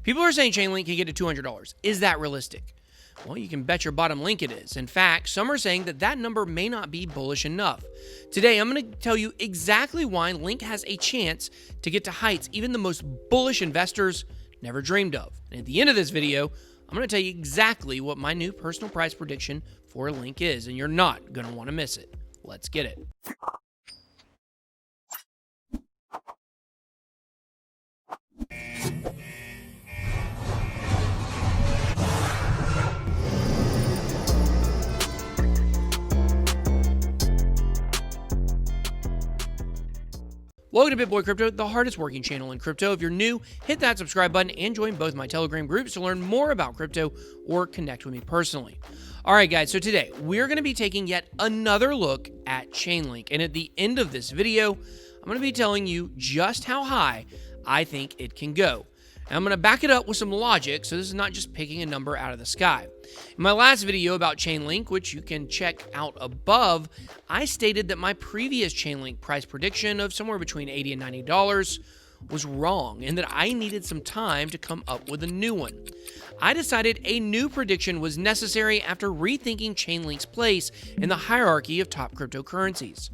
People are saying Chainlink can get to $200. Is that realistic? Well, you can bet your bottom link it is. In fact, some are saying that that number may not be bullish enough. Today, I'm going to tell you exactly why Link has a chance to get to heights even the most bullish investors never dreamed of. And at the end of this video, I'm going to tell you exactly what my new personal price prediction for Link is, and you're not going to want to miss it. Let's get it. Welcome to BitBoyCrypto, the hardest working channel in crypto. If you're new, hit that subscribe button and join both my Telegram groups to learn more about crypto or connect with me personally. All right, guys, so today we're going to be taking yet another look at Chainlink. And at the end of this video, I'm going to be telling you just how high I think it can go. And I'm going to back it up with some logic, so this is not just picking a number out of the sky. In my last video about Chainlink, which you can check out above, I stated that my previous Chainlink price prediction of somewhere between $80 and $90 was wrong, and that I needed some time to come up with a new one. I decided a new prediction was necessary after rethinking Chainlink's place in the hierarchy of top cryptocurrencies.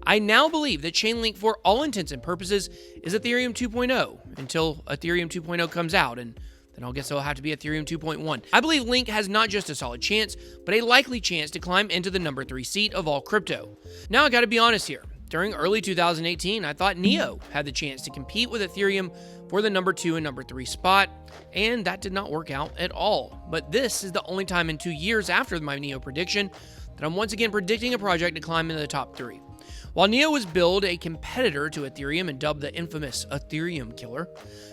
I now believe that Chainlink, for all intents and purposes, is Ethereum 2.0 until Ethereum 2.0 comes out, and then I'll guess it'll have to be Ethereum 2.1. I believe Link has not just a solid chance, but a likely chance to climb into the number 3 seat of all crypto. Now I gotta be honest here. During early 2018, I thought Neo had the chance to compete with Ethereum for the number 2 and number 3 spot, and that did not work out at all. But this is the only time in 2 years after my Neo prediction that I'm once again predicting a project to climb into the top 3. While Neo was billed a competitor to Ethereum and dubbed the infamous Ethereum killer,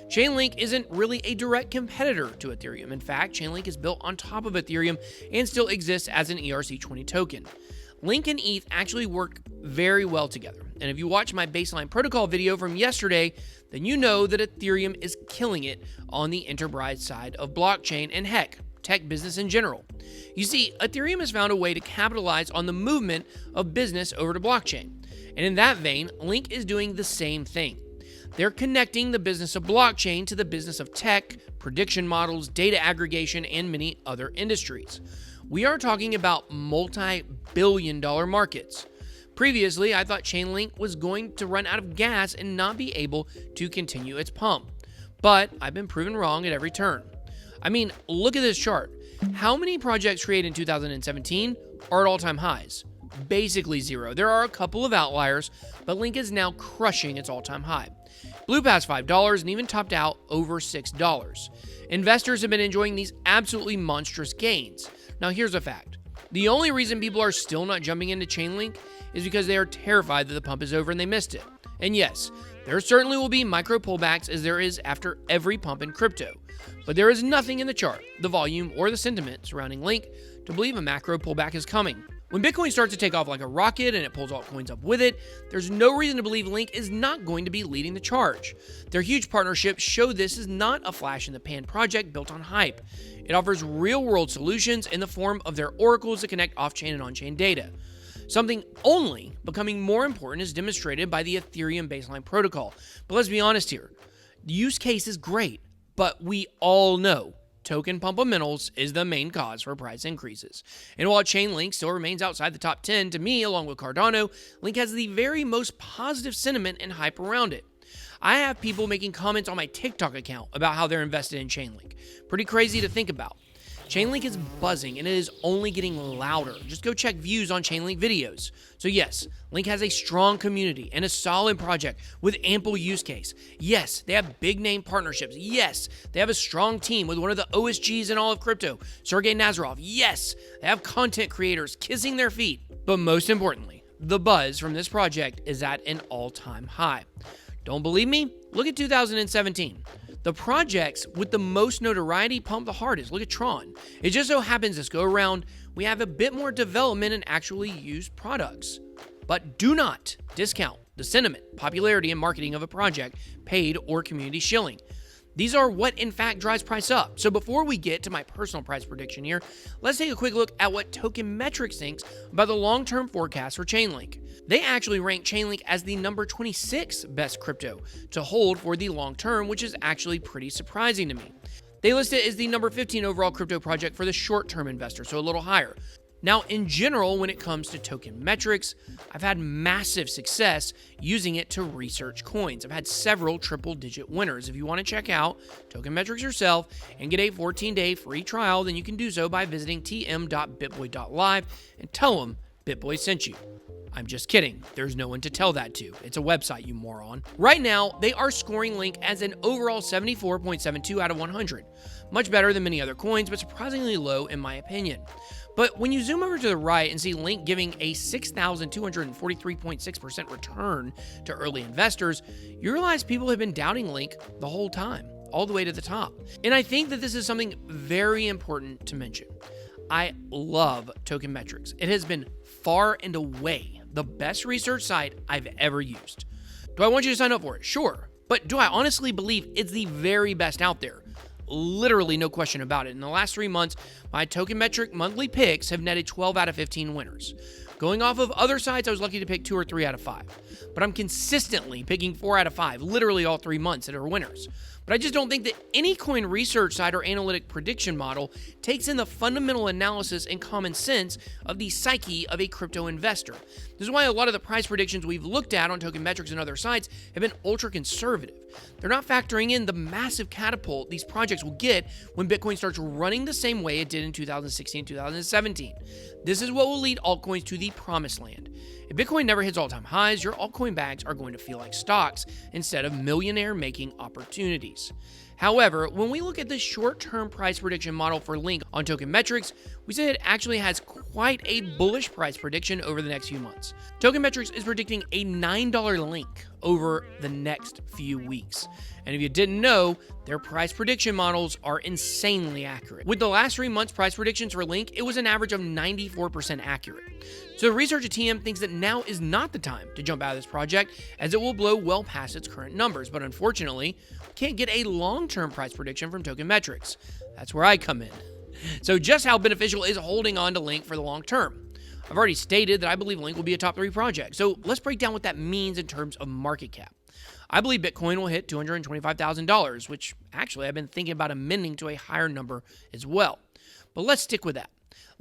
Chainlink isn't really a direct competitor to Ethereum. In fact, Chainlink is built on top of Ethereum and still exists as an ERC20 token. Link and ETH actually work very well together. And if you watch my baseline protocol video from yesterday, then you know that Ethereum is killing it on the enterprise side of blockchain and heck, tech business in general. You see, Ethereum has found a way to capitalize on the movement of business over to blockchain. And in that vein, Link is doing the same thing. They're connecting the business of blockchain to the business of tech, prediction models, data aggregation, and many other industries. We are talking about multi-billion-dollar markets. Previously, I thought Chainlink was going to run out of gas and not be able to continue its pump. But I've been proven wrong at every turn. I mean, look at this chart. How many projects created in 2017 are at all-time highs? Basically zero. There are a couple of outliers, but Link is now crushing its all-time high. Blew past $5 and even topped out over $6. Investors have been enjoying these absolutely monstrous gains. Now here's a fact. The only reason people are still not jumping into Chainlink is because they are terrified that the pump is over and they missed it. And yes, there certainly will be micro pullbacks as there is after every pump in crypto. But there is nothing in the chart, the volume, or the sentiment surrounding Link to believe a macro pullback is coming. When Bitcoin starts to take off like a rocket and it pulls altcoins up with it, there's no reason to believe Link is not going to be leading the charge. Their huge partnerships show this is not a flash-in-the-pan project built on hype. It offers real-world solutions in the form of their oracles that connect off-chain and on-chain data. Something only becoming more important is demonstrated by the Ethereum baseline protocol. But let's be honest here. The use case is great, but we all know token fundamentals is the main cause for price increases. And while Chainlink still remains outside the top 10, to me, along with Cardano, Link has the very most positive sentiment and hype around it. I have people making comments on my TikTok account about how they're invested in Chainlink. Pretty crazy to think about. Chainlink is buzzing and it is only getting louder. Just go check views on Chainlink videos. So yes, Link has a strong community and a solid project with ample use case. Yes, they have big name partnerships. Yes, they have a strong team with one of the OSGs in all of crypto, Sergey Nazarov. Yes, they have content creators kissing their feet. But most importantly, the buzz from this project is at an all-time high. Don't believe me? Look at 2017. The projects with the most notoriety pump the hardest. Look at Tron. It just so happens this go around, we have a bit more development and actually used products. But do not discount the sentiment, popularity, and marketing of a project, paid or community shilling. These are what in fact drives price up. So before we get to my personal price prediction here, let's take a quick look at what TokenMetrics thinks about the long-term forecast for Chainlink. They actually rank Chainlink as the number 26 best crypto to hold for the long term, which is actually pretty surprising to me. They list it as the number 15 overall crypto project for the short-term investor, so a little higher. Now, in general, when it comes to TokenMetrics, I've had massive success using it to research coins. I've had several triple-digit winners. If you want to check out TokenMetrics yourself and get a 14-day free trial, then you can do so by visiting tm.bitboy.live and tell them BitBoy sent you. I'm just kidding. There's no one to tell that to. It's a website, you moron. Right now, they are scoring Link as an overall 74.72 out of 100. Much better than many other coins, but surprisingly low in my opinion. But when you zoom over to the right and see Link giving a 6,243.6% return to early investors, you realize people have been doubting Link the whole time, all the way to the top. And I think that this is something very important to mention. I love TokenMetrics. It has been far and away the best research site I've ever used. Do I want you to sign up for it? Sure. But do I honestly believe it's the very best out there? Literally no question about it. In the last 3 months, my TokenMetrics monthly picks have netted 12 out of 15 winners. Going off of other sites, I was lucky to pick 2 or 3 out of 5. But I'm consistently picking 4 out of 5, literally all 3 months that are winners. But I just don't think that any coin research site or analytic prediction model takes in the fundamental analysis and common sense of the psyche of a crypto investor. This is why a lot of the price predictions we've looked at on TokenMetrics and other sites have been ultra conservative. They're not factoring in the massive catapult these projects will get when Bitcoin starts running the same way it did in 2016 and 2017. This is what will lead altcoins to the promised land. If Bitcoin never hits all-time highs, your altcoin bags are going to feel like stocks instead of millionaire-making opportunities. However, when we look at the short-term price prediction model for Link on TokenMetrics, we say it actually has quite a bullish price prediction over the next few months. TokenMetrics is predicting a $9 Link over the next few weeks. And if you didn't know, their price prediction models are insanely accurate. With the last 3 months' price predictions for Link, it was an average of 94% accurate. So the researcher TM thinks that now is not the time to jump out of this project, as it will blow well past its current numbers. But unfortunately, we can't get a long-term price prediction from TokenMetrics. That's where I come in. So just how beneficial is holding on to Link for the long term? I've already stated that I believe Link will be a top 3 project. So let's break down what that means in terms of market cap. I believe Bitcoin will hit $225,000, which actually I've been thinking about amending to a higher number as well. But let's stick with that.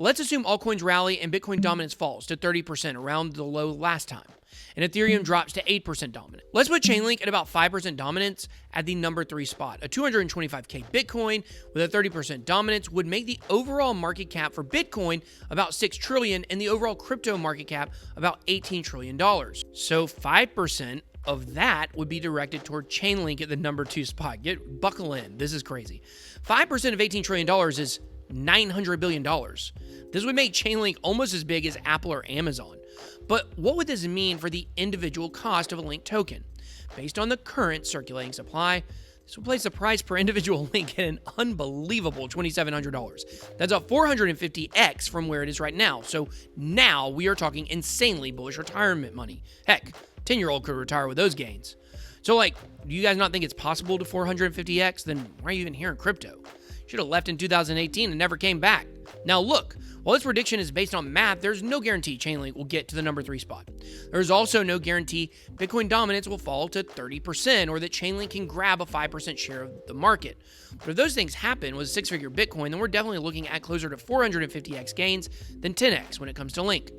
Let's assume altcoins rally and Bitcoin dominance falls to 30% around the low last time, and Ethereum drops to 8% dominant. Let's put Chainlink at about 5% dominance at the number 3 spot. A 225K Bitcoin with a 30% dominance would make the overall market cap for Bitcoin about $6 trillion and the overall crypto market cap about $18 trillion. So 5% of that would be directed toward Chainlink at the number 2 spot. Buckle in. This is crazy. 5% of $18 trillion is $900 billion. This would make Chainlink almost as big as Apple or Amazon. But what would this mean for the individual cost of a Link token? Based on the current circulating supply, this will place the price per individual Link at an unbelievable $2,700. That's a 450x from where it is right now. So now we are talking insanely bullish retirement money. Heck, 10-year-old could retire with those gains. So do you guys not think it's possible to 450x? Then why are you even here in crypto? Should have left in 2018 and never came back. Now look, while this prediction is based on math, there's no guarantee Chainlink will get to the number 3 spot. There's also no guarantee Bitcoin dominance will fall to 30% or that Chainlink can grab a 5% share of the market. But if those things happen with a 6-figure Bitcoin, then we're definitely looking at closer to 450x gains than 10x when it comes to Link.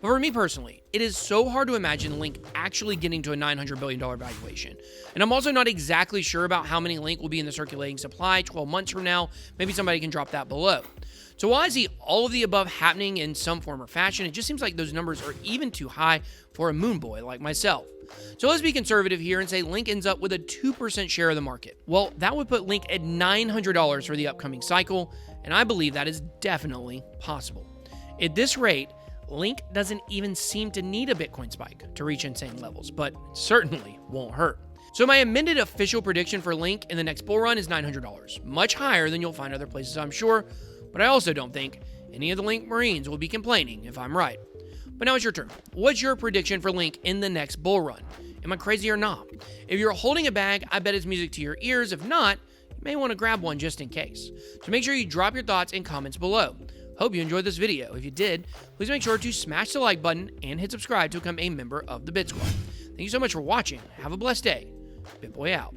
But for me personally, it is so hard to imagine Link actually getting to a $900 billion valuation. And I'm also not exactly sure about how many Link will be in the circulating supply 12 months from now. Maybe somebody can drop that below. So while I see all of the above happening in some form or fashion, it just seems like those numbers are even too high for a moon boy like myself. So let's be conservative here and say Link ends up with a 2% share of the market. Well, that would put Link at $900 for the upcoming cycle, and I believe that is definitely possible. At this rate, Link doesn't even seem to need a Bitcoin spike to reach insane levels, but it certainly won't hurt. So my amended official prediction for Link in the next bull run is $900, much higher than you'll find other places, I'm sure, but I also don't think any of the Link Marines will be complaining if I'm right. But now it's your turn. What's your prediction for Link in the next bull run? Am I crazy or not? If you're holding a bag, I bet it's music to your ears. If not, you may want to grab one just in case. So make sure you drop your thoughts and comments below. Hope you enjoyed this video. If you did, please make sure to smash the like button and hit subscribe to become a member of the Bit Squad. Thank you so much for watching. Have a blessed day. BitBoy out.